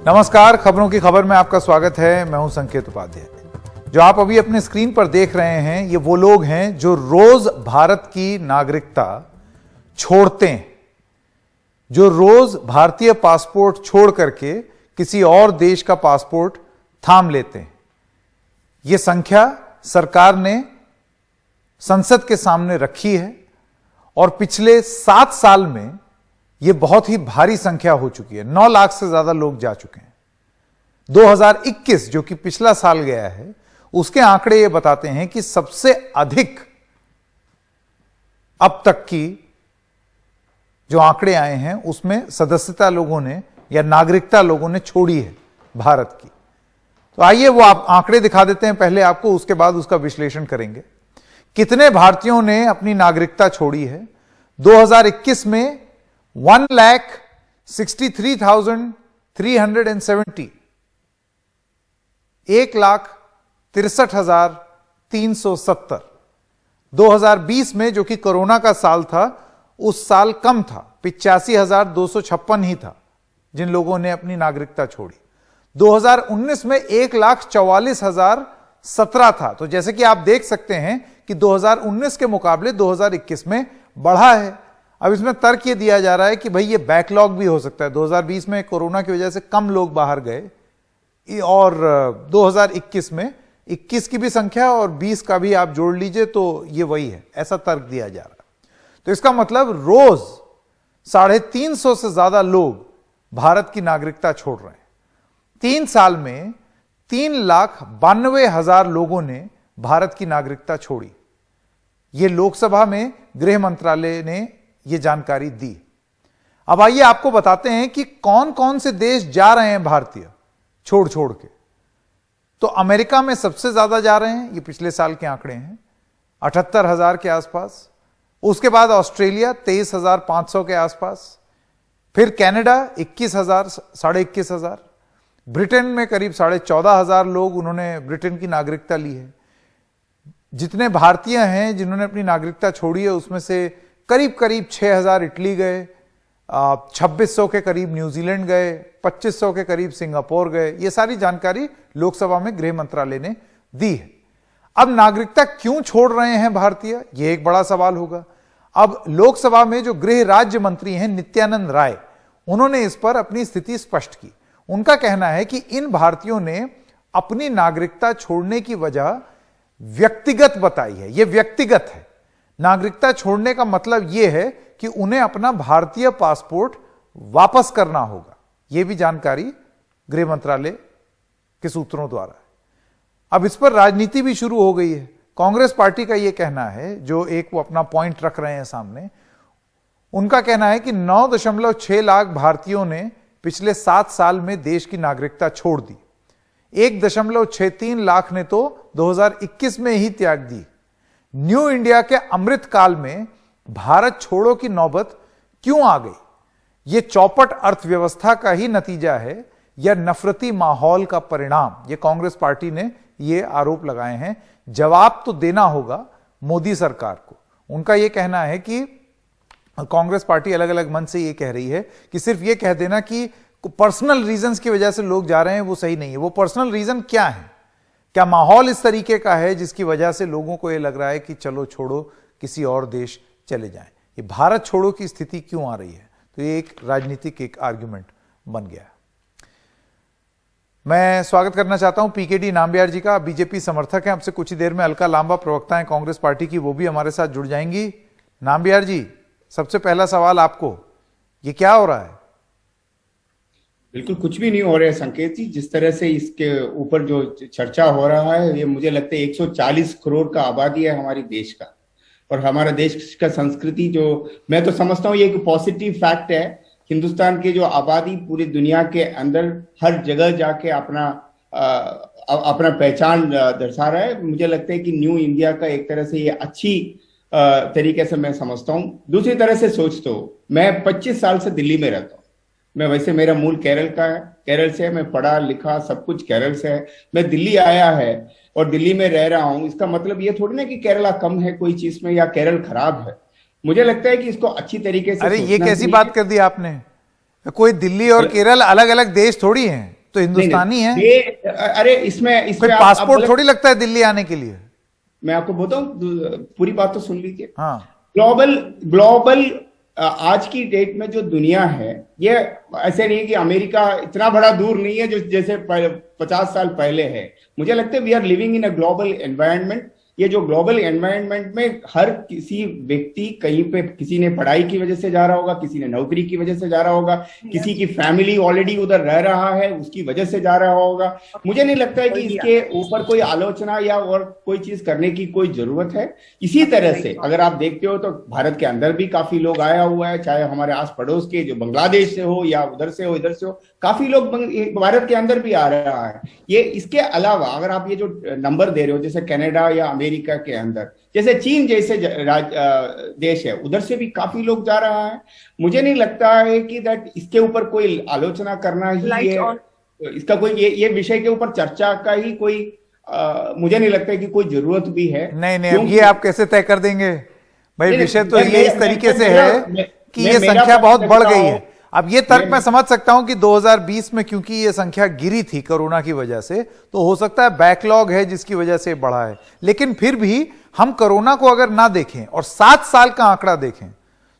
नमस्कार, खबरों की खबर में आपका स्वागत है। मैं हूं संकेत उपाध्याय। जो आप अभी अपने स्क्रीन पर देख रहे हैं, ये वो लोग हैं जो रोज भारत की नागरिकता छोड़ते हैं, जो रोज भारतीय पासपोर्ट छोड़ करके किसी और देश का पासपोर्ट थाम लेते हैं। यह संख्या सरकार ने संसद के सामने रखी है और पिछले 7 साल में यह बहुत ही भारी संख्या हो चुकी है। 9 लाख से ज्यादा लोग जा चुके हैं। 2021 जो कि पिछला साल गया है, उसके आंकड़े ये बताते हैं कि सबसे अधिक अब तक की जो आंकड़े आए हैं उसमें सदस्यता लोगों ने या नागरिकता लोगों ने छोड़ी है भारत की। तो आइए वो आप आंकड़े दिखा देते हैं पहले आपको, उसके बाद उसका विश्लेषण करेंगे। कितने भारतीयों ने अपनी नागरिकता छोड़ी है? 2021 में 1,63,370, 1,63,370। 2020 में जो कि कोरोना का साल था, उस साल कम था, 85,256 ही था जिन लोगों ने अपनी नागरिकता छोड़ी। 2019 में 1,44,017 था। तो जैसे कि आप देख सकते हैं कि 2019 के मुकाबले 2021 में बढ़ा है। अब इसमें तर्क ये दिया जा रहा है कि भाई ये बैकलॉग भी हो सकता है। 2020 में कोरोना की वजह से कम लोग बाहर गए और 2021 में 21 की भी संख्या और 20 का भी आप जोड़ लीजिए तो ये वही है, ऐसा तर्क दिया जा रहा है। तो इसका मतलब रोज 350 से ज्यादा लोग भारत की नागरिकता छोड़ रहे हैं। 3 साल में 3,92,000 लोगों ने भारत की नागरिकता छोड़ी। यह लोकसभा में गृह मंत्रालय ने यह जानकारी दी। अब आइए आपको बताते हैं कि कौन कौन से देश जा रहे हैं भारतीय छोड़ छोड़ के। तो अमेरिका में सबसे ज्यादा जा रहे हैं, ये पिछले साल के आंकड़े हैं, 78,000 के आसपास। उसके बाद ऑस्ट्रेलिया 23,500 के आसपास। फिर कनाडा 21,000, 21,500। ब्रिटेन में करीब 14,500 लोग उन्होंने ब्रिटेन की नागरिकता ली है। जितने भारतीय हैं जिन्होंने अपनी नागरिकता छोड़ी है उसमें से करीब करीब 6,000 इटली गए, 2,600 के करीब न्यूजीलैंड गए, 2,500 के करीब सिंगापुर गए। ये सारी जानकारी लोकसभा में गृह मंत्रालय ने दी है। अब नागरिकता क्यों छोड़ रहे हैं भारतीय, यह एक बड़ा सवाल होगा। अब लोकसभा में जो गृह राज्य मंत्री हैं नित्यानंद राय, उन्होंने इस पर अपनी स्थिति स्पष्ट की। उनका कहना है कि इन भारतीयों ने अपनी नागरिकता छोड़ने की वजह व्यक्तिगत बताई है। यह व्यक्तिगत है। नागरिकता छोड़ने का मतलब यह है कि उन्हें अपना भारतीय पासपोर्ट वापस करना होगा। यह भी जानकारी गृह मंत्रालय के सूत्रों द्वारा है। अब इस पर राजनीति भी शुरू हो गई है। कांग्रेस पार्टी का यह कहना है, जो एक वो अपना पॉइंट रख रहे हैं सामने, उनका कहना है कि 9.6 लाख भारतीयों ने पिछले 7 साल में देश की नागरिकता छोड़ दी। 1.63 लाख ने तो 2021 में ही त्याग दी। न्यू इंडिया के अमृत काल में भारत छोड़ो की नौबत क्यों आ गई? यह चौपट अर्थव्यवस्था का ही नतीजा है या नफरती माहौल का परिणाम? यह कांग्रेस पार्टी ने यह आरोप लगाए हैं। जवाब तो देना होगा मोदी सरकार को। उनका यह कहना है कि कांग्रेस पार्टी अलग अलग मंच से यह कह रही है कि सिर्फ यह कह देना कि पर्सनल रीजंस की वजह से लोग जा रहे हैं, वो सही नहीं है। वो पर्सनल रीजन क्या है? क्या माहौल इस तरीके का है जिसकी वजह से लोगों को यह लग रहा है कि चलो छोड़ो, किसी और देश चले जाएं? ये भारत छोड़ो की स्थिति क्यों आ रही है? तो ये एक राजनीतिक एक आर्ग्यूमेंट बन गया है। मैं स्वागत करना चाहता हूं पीकेडी नाम्बियार जी का। बीजेपी समर्थक हैं। अब से कुछ ही देर में अलका लांबा, प्रवक्ता हैं कांग्रेस पार्टी की, वो भी हमारे साथ जुड़ जाएंगी। नाम्बियार जी, सबसे पहला सवाल आपको, ये क्या हो रहा है? बिल्कुल कुछ भी नहीं हो रहा है संकेत जी। जिस तरह से इसके ऊपर जो चर्चा हो रहा है, ये मुझे लगता है 140 करोड़ का आबादी है हमारे देश का, और हमारा देश का संस्कृति, जो मैं तो समझता हूँ ये एक पॉजिटिव फैक्ट है। हिंदुस्तान की जो आबादी पूरी दुनिया के अंदर हर जगह जाके अपना पहचान दर्शा रहा है। मुझे लगता है कि न्यू इंडिया का एक तरह से ये अच्छी तरीके से मैं समझता हूँ। दूसरी तरह से सोच तो मैं 25 साल से दिल्ली में रहता हूँ। मैं वैसे मेरा मूल केरल का है, केरल से मैं पढ़ा लिखा सब कुछ केरल से है। मैं दिल्ली आया है और दिल्ली में रह रहा हूं। इसका मतलब ये थोड़ी ना कि केरला कम है कोई चीज में या केरल खराब है। मुझे लगता है कि इसको अच्छी तरीके से, अरे ये कैसी बात कर दी आपने? कोई दिल्ली और केरल अलग अलग देश थोड़ी हैं, तो हिंदुस्तानी है। अरे इसमें कोई पासपोर्ट थोड़ी लगता है दिल्ली आने के लिए। मैं आपको बताऊं, पूरी बात तो सुन लीजिए। हाँ, ग्लोबल आज की डेट में जो दुनिया है, ये ऐसे नहीं कि अमेरिका इतना बड़ा दूर नहीं है जो जैसे 50 साल पहले है। मुझे लगता है we are living in a global environment. ये जो ग्लोबल एनवायरनमेंट में हर किसी व्यक्ति कहीं पे, किसी ने पढ़ाई की वजह से जा रहा होगा, किसी ने नौकरी की वजह से जा रहा होगा, किसी की फैमिली ऑलरेडी उधर रह रहा है उसकी वजह से जा रहा होगा। मुझे नहीं लगता है कि इसके ऊपर कोई आलोचना या और कोई चीज करने की कोई जरूरत है। इसी तरह से अगर आप देखते हो तो भारत के अंदर भी काफी लोग आया हुआ है, चाहे हमारे आस पड़ोस के जो बांग्लादेश से हो या उधर से हो इधर से हो, काफी लोग भारत के अंदर भी आ रहा है। ये इसके अलावा अगर आप ये जो नंबर दे रहे हो, जैसे कनाडा या अमेरिका के अंदर, जैसे चीन जैसे देश है, उधर से भी काफी लोग जा रहा है। मुझे नहीं लगता है कि दैट इसके ऊपर कोई आलोचना करना ही है, इसका कोई ये विषय के ऊपर चर्चा का ही कोई मुझे नहीं लगता है कि कोई जरूरत भी है। नहीं, अब ये आप कैसे तय कर देंगे भाई? विषय तो ये इस तरीके से है कि ये संख्या बहुत बढ़ गई है। अब ये तर्क मैं समझ सकता हूं कि 2020 में क्योंकि ये संख्या गिरी थी कोरोना की वजह से, तो हो सकता है बैकलॉग है जिसकी वजह से बढ़ा है। लेकिन फिर भी हम कोरोना को अगर ना देखें और 7 साल का आंकड़ा देखें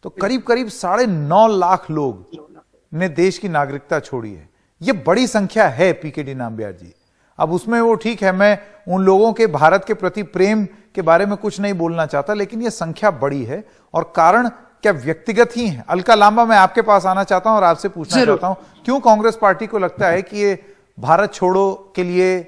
तो करीब करीब 9.5 लाख लोग ने देश की नागरिकता छोड़ी है। ये बड़ी संख्या है पीकेडी नाम्बियार जी। अब उसमें वो ठीक है, मैं उन लोगों के भारत के प्रति प्रेम के बारे में कुछ नहीं बोलना चाहता, लेकिन ये संख्या बड़ी है और कारण क्या व्यक्तिगत ही है। अलका लांबा, मैं आपके पास आना चाहता हूं और आपसे पूछना चाहता हूं, क्यों कांग्रेस पार्टी को लगता है कि ये भारत छोड़ो के लिए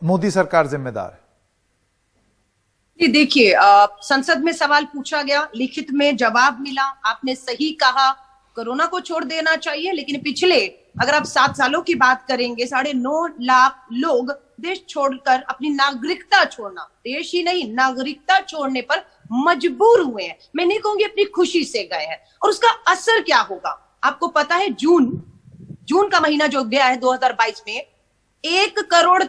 मोदी सरकार जिम्मेदार है? जी देखिए, संसद में सवाल पूछा गया, लिखित में जवाब मिला, आपने सही कहा, कोरोना को छोड़ देना चाहिए। लेकिन पिछले अगर आप 7 सालों की बात करेंगे, 9.5 लाख लोग देश छोड़कर अपनी नागरिकता छोड़ना, देश ही नहीं नागरिकता छोड़ने पर मजबूर हुए हैं। मैं नहीं कहूंगी अपनी खुशी से गए हैं। और उसका असर क्या होगा आपको पता है? जून का महीना जो गया है 2022 में 1.30 करोड़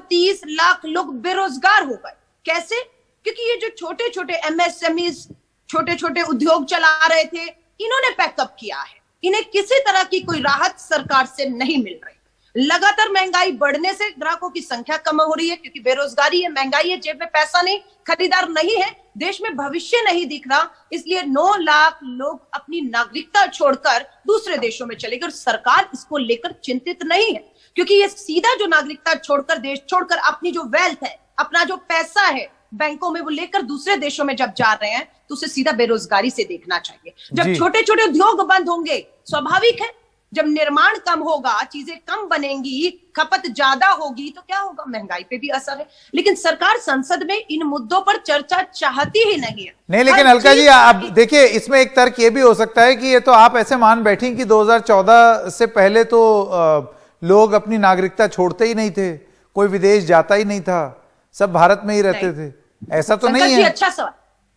लोग बेरोजगार हो गए। कैसे? क्योंकि ये जो छोटे छोटे एमएसएमईज, छोटे छोटे उद्योग चला रहे थे, इन्होंने पैकअप किया है। इन्हें किसी तरह की कोई राहत सरकार से नहीं मिल रही। लगातार महंगाई बढ़ने से ग्राहकों की संख्या कम हो रही है, क्योंकि बेरोजगारी है, महंगाई है, जेब में पैसा नहीं, खरीदार नहीं है, देश में भविष्य नहीं दिख रहा। इसलिए 9 लाख लोग अपनी नागरिकता छोड़कर दूसरे देशों में चले गए और सरकार इसको लेकर चिंतित नहीं है। क्योंकि ये सीधा जो नागरिकता छोड़कर, देश छोड़कर अपनी जो वेल्थ है, अपना जो पैसा है बैंकों में, वो लेकर दूसरे देशों में जब जा रहे हैं तो उसे सीधा बेरोजगारी से देखना चाहिए। जब छोटे छोटे उद्योग बंद होंगे, स्वाभाविक है, जब निर्माण कम होगा, चीजें कम बनेंगी, खपत ज्यादा होगी, तो क्या होगा? महंगाई पे भी असर है। लेकिन सरकार संसद में इन मुद्दों पर चर्चा चाहती ही नहीं है। नहीं, लेकिन अलका जी आप देखिए, इसमें एक तर्क ये भी हो सकता है कि ये तो आप ऐसे मान बैठी कि 2014 से पहले तो लोग अपनी नागरिकता छोड़ते ही नहीं थे, कोई विदेश जाता ही नहीं था, सब भारत में ही रहते थे। ऐसा तो नहीं है?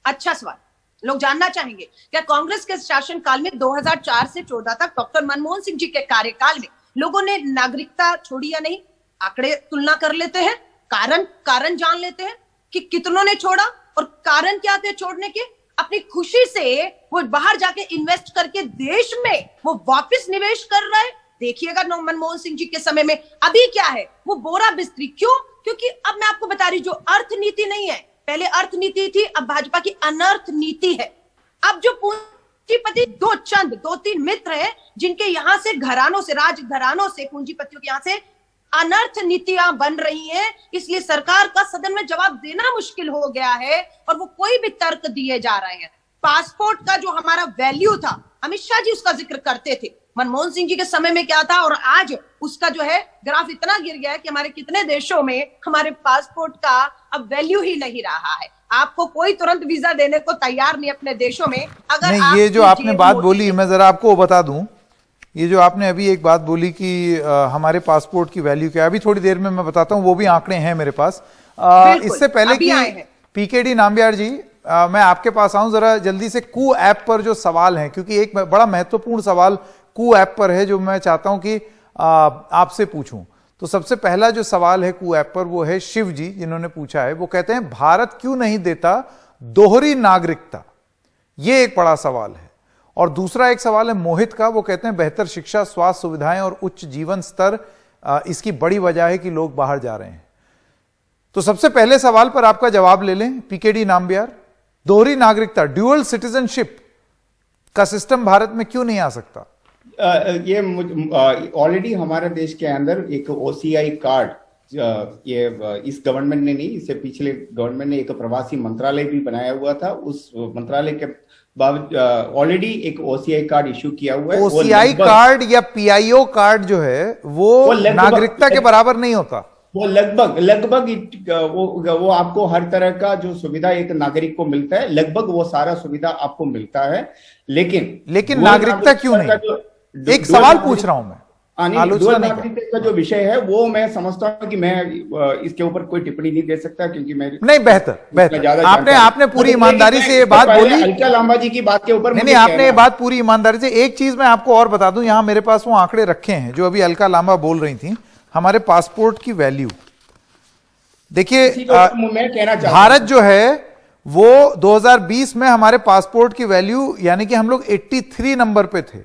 अच्छा सवाल लोग जानना चाहेंगे। क्या कांग्रेस के शासनकाल में 2004 से 14 तक डॉक्टर मनमोहन सिंह जी के कार्यकाल में लोगों ने नागरिकता छोड़ी या नहीं? आंकड़े तुलना कर लेते हैं, कारण जान लेते हैं कि कितनों ने छोड़ा और कारण क्या थे छोड़ने के। अपनी खुशी से वो बाहर जाके इन्वेस्ट करके देश में वो वापस निवेश कर रहे हैं। देखिएगा मनमोहन सिंह जी के समय में अभी क्या है, वो बोरा बिस्तरी। क्यों? क्योंकि अब मैं आपको बता रही, जो अर्थनीति नहीं है, पहले अर्थनीति थी, अब भाजपा की अनर्थ नीति है। अब जो पूंजीपति 2-3 मित्र हैं, जिनके यहां से घरानों से, राजघरानों से, पूंजीपतियों के यहां से अनर्थ नीतियां बन रही हैं। इसलिए सरकार का सदन में जवाब देना मुश्किल हो गया है और वो कोई भी तर्क दिए जा रहे हैं। पासपोर्ट का जो हमारा वैल्यू था, अमित शाह जी उसका जिक्र करते थे, मनमोहन सिंह जी के समय में क्या था, और आज उसका जो है ग्राफ इतना गिर गया है कि हमारे कितने देशों में हमारे पासपोर्ट का अब वैल्यू ही नहीं रहा है। आपको कोई तुरंत वीजा देने को तैयार नहीं अपने देशों में। अगर नहीं, ये जो आपने बात बोली, मैं जरा आपको बता दूं, ये जो आपने अभी एक बात बोली कि हमारे पासपोर्ट की वैल्यू क्या है, अभी थोड़ी देर में मैं बताता हूं, वो भी आंकड़े हैं मेरे पास। इससे पहले कि पीकेडी नाम्बियार जी मैं आपके पास आऊं, जरा जल्दी से कू ऐप पर जो सवाल है, क्योंकि एक बड़ा महत्वपूर्ण सवाल कू ऐप पर है जो मैं चाहता हूं कि आपसे पूछूं। तो सबसे पहला जो सवाल है कू ऐप पर, वो है शिव जी जिन्होंने पूछा है। वो कहते हैं भारत क्यों नहीं देता दोहरी नागरिकता? ये एक बड़ा सवाल है। और दूसरा एक सवाल है मोहित का, वो कहते हैं बेहतर शिक्षा, स्वास्थ्य सुविधाएं और उच्च जीवन स्तर इसकी बड़ी वजह है कि लोग बाहर जा रहे हैं। तो सबसे पहले सवाल पर आपका जवाब ले लें पीकेडी नाम्बियार, दोहरी नागरिकता, ड्यूअल सिटीजनशिप का सिस्टम भारत में क्यों नहीं आ सकता? ये ऑलरेडी हमारे देश के अंदर एक ओसीआई कार्ड, ये इस गवर्नमेंट ने नहीं, इससे पिछले गवर्नमेंट ने एक प्रवासी मंत्रालय भी बनाया हुआ था। उस मंत्रालय के बाद ऑलरेडी एक ओसीआई कार्ड इश्यू किया हुआ है। ओसीआई कार्ड या पीआईओ कार्ड जो है वो नागरिकता के बराबर नहीं होता। वो लगभग वो आपको हर तरह का जो सुविधा एक नागरिक को मिलता है, लगभग वो सारा सुविधा आपको मिलता है। लेकिन नागरिकता क्यों नहीं? एक सवाल पूछ रहा हूं मैं, आलोचना नागरिकता का जो विषय है वो मैं समझता हूं कि मैं इसके ऊपर कोई टिप्पणी नहीं दे सकता, क्योंकि मैं नहीं, बेहतर आपने पूरी ईमानदारी से ये बात बोली। अलका लांबा जी की बात के ऊपर नहीं, आपने ये बात पूरी ईमानदारी से। एक चीज मैं आपको और बता दूं, यहां मेरे पास वो आंकड़े रखे हैं जो अभी अलका लांबा बोल रही थी। हमारे पासपोर्ट की वैल्यू देखिए, मैं कहना चाहता हूं भारत जो है वो 2020 में हमारे पासपोर्ट की वैल्यू यानी कि हम लोग 83 नंबर पे थे,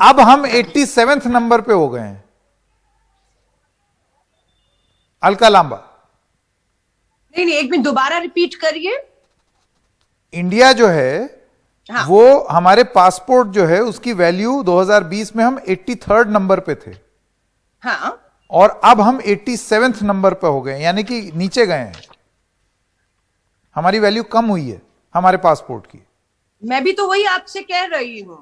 अब हम 87वें नंबर पे हो गए हैं। अलका लांबा, नहीं, एक मिनट दोबारा रिपीट करिए। इंडिया जो है हाँ। वो हमारे पासपोर्ट जो है उसकी वैल्यू 2020 में हम 83rd नंबर पे थे, हाँ, और अब हम 87वें नंबर पे हो गए, यानी कि नीचे गए हैं। हमारी वैल्यू कम हुई है हमारे पासपोर्ट की। मैं भी तो वही आपसे कह रही हूं,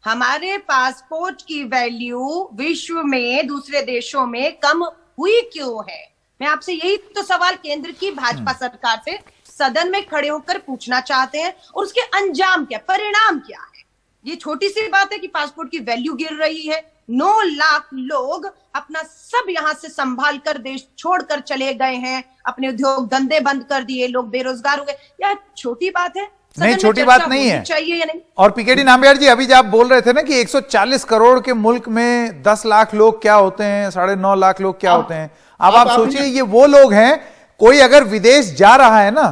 हमारे पासपोर्ट की वैल्यू विश्व में दूसरे देशों में कम हुई क्यों है? मैं आपसे यही तो सवाल केंद्र की भाजपा सरकार से सदन में खड़े होकर पूछना चाहते हैं, और उसके अंजाम क्या, परिणाम क्या है? ये छोटी सी बात है कि पासपोर्ट की वैल्यू गिर रही है, 9 लाख लोग अपना सब यहां से संभाल कर देश छोड़कर चले गए हैं, अपने उद्योग धंधे बंद कर दिए, लोग बेरोजगार हो गए। यह छोटी बात है? नहीं, छोटी बात नहीं है। चाहिए या नहीं? और पीकेडी नाम्बियार जी, अभी जब आप बोल रहे थे ना कि 140 करोड़ के मुल्क में 10 लाख लोग क्या होते हैं, 9.5 लाख लोग क्या होते हैं। अब आप सोचिए, ये वो लोग हैं, कोई अगर विदेश जा रहा है ना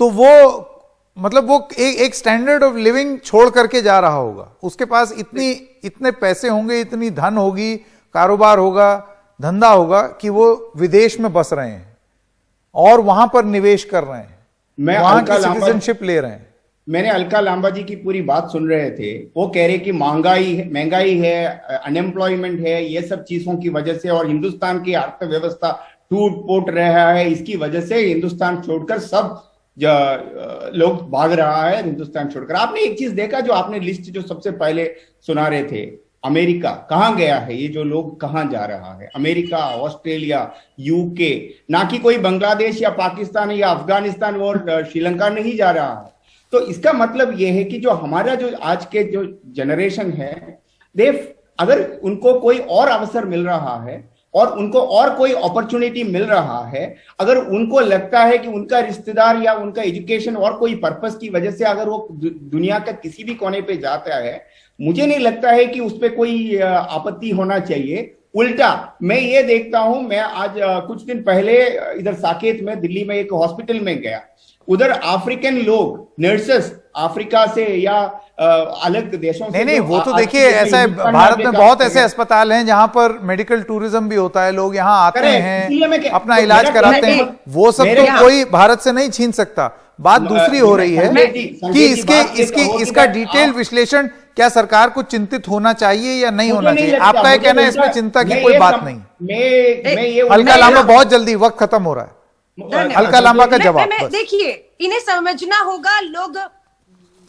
तो वो मतलब वो एक स्टैंडर्ड ऑफ लिविंग छोड़ करके जा रहा होगा, उसके पास इतने पैसे होंगे, इतनी धन होगी, कारोबार होगा, धंधा होगा कि वो विदेश में बस रहे हैं और वहां पर निवेश कर रहे हैं, वहां की सिटीजनशिप ले रहे हैं। मैंने अलका लांबा जी की पूरी बात सुन रहे थे, वो कह रहे कि महंगाई है, अनएम्प्लॉयमेंट है, ये सब चीजों की वजह से, और हिंदुस्तान की अर्थव्यवस्था टूट फूट रहा है, इसकी वजह से हिंदुस्तान छोड़कर सब लोग भाग रहा है हिंदुस्तान छोड़कर। आपने एक चीज देखा, जो आपने लिस्ट जो सबसे पहले सुना रहे थे, अमेरिका कहां गया है, ये जो लोग कहां जा रहा है, अमेरिका, ऑस्ट्रेलिया, यूके, ना कि कोई बांग्लादेश या पाकिस्तान या अफगानिस्तान और श्रीलंका नहीं जा रहा है। तो इसका मतलब यह है कि जो हमारा जो आज के जो जनरेशन है, अगर उनको कोई और अवसर मिल रहा है और उनको और कोई अपॉर्चुनिटी मिल रहा है, अगर उनको लगता है कि उनका रिश्तेदार या उनका एजुकेशन और कोई पर्पस की वजह से अगर वो दुनिया का किसी भी कोने पे जाता है, मुझे नहीं लगता है कि उस पर कोई आपत्ति होना चाहिए। उल्टा मैं ये देखता हूं, मैं आज कुछ दिन पहले इधर साकेत में दिल्ली में एक हॉस्पिटल में गया, उधर अफ्रीकन लोग, नर्सेस अफ्रीका से या अलग देशों से, नहीं, वो तो देखिए ऐसा है, भारत में बहुत ऐसे अस्पताल हैं जहां पर मेडिकल टूरिज्म भी होता है, लोग यहां आते हैं, अपना इलाज कराते हैं, वो सब तो कोई भारत से नहीं छीन सकता। बात दूसरी हो रही है कि इसका डिटेल विश्लेषण क्या सरकार को चिंतित होना चाहिए या नहीं होना चाहिए? आपका यह कहना है इसमें चिंता की कोई बात नहीं। अलका लांबा, बहुत जल्दी वक्त खत्म हो रहा है, अलका लांबा का जवाब। देखिए, इन्हें समझना होगा, लोग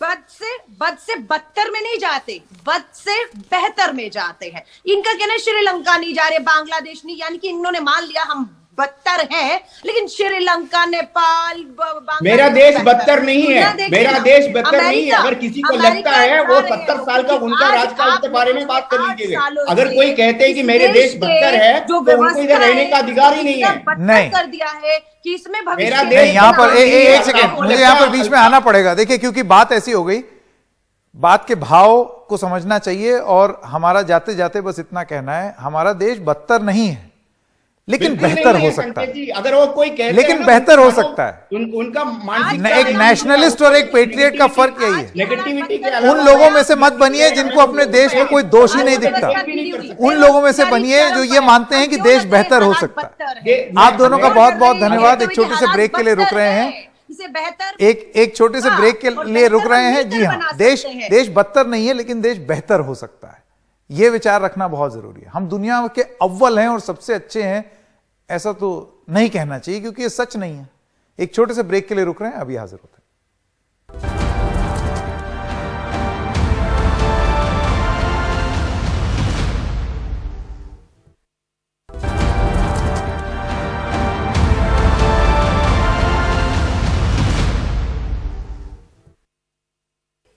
बद से बदतर में नहीं जाते, बद से बेहतर में जाते हैं। इनका कहना है श्रीलंका नहीं जा रहे, बांग्लादेश नहीं, यानी कि इन्होंने मान लिया हम बदतर है, लेकिन श्रीलंका, नेपाल, मेरा देश बदतर नहीं है, मेरा देश बदतर नहीं है। अगर किसी को लगता है, वो 70 साल का उनका राजकाल के बारे में बात कर लीजिएगा। अगर कोई कहते हैं कि मेरे देश बदतर है, तो उनको इधर रहने का अधिकार ही नहीं है। नहीं कर दिया है कि इसमें मेरा देश, यहाँ पर एक सेकेंड, मुझे यहाँ पर बीच में आना पड़ेगा। देखिए, क्योंकि बात ऐसी हो गई, बात के भाव को समझना चाहिए, और हमारा जाते जाते बस इतना कहना है, हमारा देश बदतर नहीं है, लेकिन बिल्कुल बेहतर नहीं हो है सकता संकेत है। जी, अगर वो कोई कहते लेकिन हैं ना, बेहतर हो मानो सकता है। उनका मानसिक एक नेशनलिस्ट और एक पेट्रियट का फर्क यही है। नेगेटिविटी के उन लोगों में से मत बनिए जिनको अपने देश में कोई दोष ही नहीं दिखता। उन लोगों में से बनिए जो ये मानते हैं कि देश बेहतर हो सकता है। आप दोनों का बहुत बहुत धन्यवाद। एक छोटे से ब्रेक के लिए रुक रहे हैं, इसे बेहतर एक छोटे से ब्रेक के लिए रुक रहे हैं। जी हाँ, देश बदतर नहीं है, लेकिन देश बेहतर हो सकता है। यह विचार रखना बहुत जरूरी है। हम दुनिया के अव्वल हैं और सबसे अच्छे हैं, ऐसा तो नहीं कहना चाहिए, क्योंकि ये सच नहीं है। एक छोटे से ब्रेक के लिए रुक रहे हैं, अभी हाजिर होते हैं।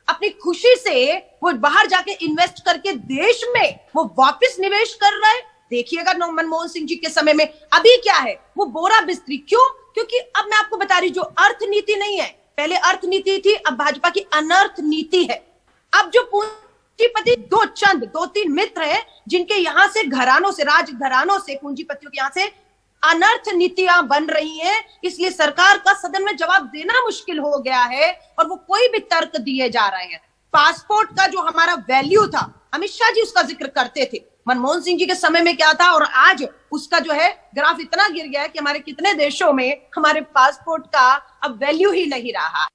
अपनी खुशी से वो बाहर जाके इन्वेस्ट करके देश में वो वापस निवेश कर रहा है। देखिएगा मनमोहन सिंह जी के समय में अभी क्या है, वो बोरा बिस्तरी। क्यों? क्योंकि अब मैं आपको बता रही हूं, जो अर्थनीति नहीं है, पहले अर्थनीति थी, अब भाजपा की अनर्थ नीति है। अब जो पूंजीपति दो तीन मित्र हैं, जिनके यहां से घरानों से, राज घरानों से, पूंजीपतियों के यहां से अनर्थ नीतियां बन रही हैं, इसलिए सरकार का सदन में जवाब देना मुश्किल हो गया है और वो कोई भी तर्क दिए जा रहे हैं। पासपोर्ट का जो हमारा वैल्यू था, अमित शाह जी उसका जिक्र करते थे, मनमोहन सिंह जी के समय में क्या था, और आज उसका जो है ग्राफ इतना गिर गया है कि हमारे कितने देशों में हमारे पासपोर्ट का अब वैल्यू ही नहीं रहा।